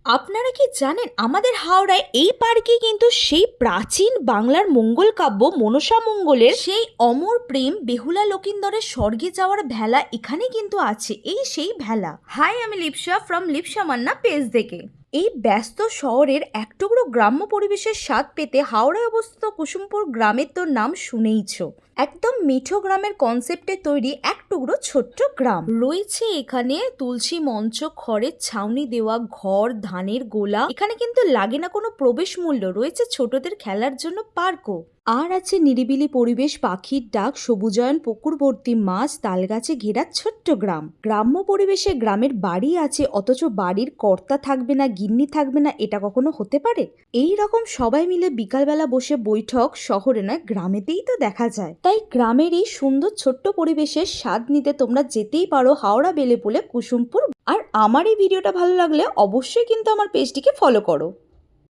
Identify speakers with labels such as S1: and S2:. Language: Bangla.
S1: আপনারা কি জানেন আমাদের হাওড়ায় এই পার্কে কিন্তু সেই প্রাচীন বাংলার মঙ্গল কাব্য মনসা মঙ্গলের সেই অমর প্রেম বেহুলা লকিন্দরের স্বর্গে যাওয়ার ভেলা এখানে কিন্তু আছে। এই সেই ভেলা। হাই, আমি লিপসা ফ্রম লিপসা মান্না পেজ থেকে। এই ব্যস্ত শহরের এক টুকরো গ্রাম্য পরিবেশের স্বাদ পেতে হাওড়ায় অবস্থিত কুসুমপুর গ্রামের তো নাম শুনেইছ। একদম মিঠো গ্রামের কনসেপ্টে তৈরি এক টুকরো ছোট্ট গ্রাম রয়েছে এখানে। তুলসী মঞ্চ, খড়ের ছাউনি দেওয়া ঘর, ধানের গোলা। এখানে কিন্তু লাগে না কোনো প্রবেশ মূল্য। রয়েছে ছোটদের খেলার জন্য পার্কও। আর আছে নিরিবিলি পরিবেশ, পাখির ডাক, সবুজায়ন, পুকুর ভর্তি মাছ, তালগাছে ঘেরা ছোট্ট গ্রাম। গ্রাম্য পরিবেশে গ্রামের বাড়ি আছে, অথচ বাড়ির কর্তা থাকবে না, গিন্নি থাকবে না, এটা কখনো হতে পারে? এই রকম সবাই মিলে বিকালবেলা বসে বৈঠক শহরে নয়, গ্রামেতেই তো দেখা যায়। তাই গ্রামের এই সুন্দর ছোট্ট পরিবেশের স্বাদ নিতে তোমরা যেতেই পারো হাওড়া বেলেপুলে কুসুমপুর। আর আমার এই ভিডিওটা ভালো লাগলে অবশ্যই কিন্তু আমার পেজটিকে ফলো করো।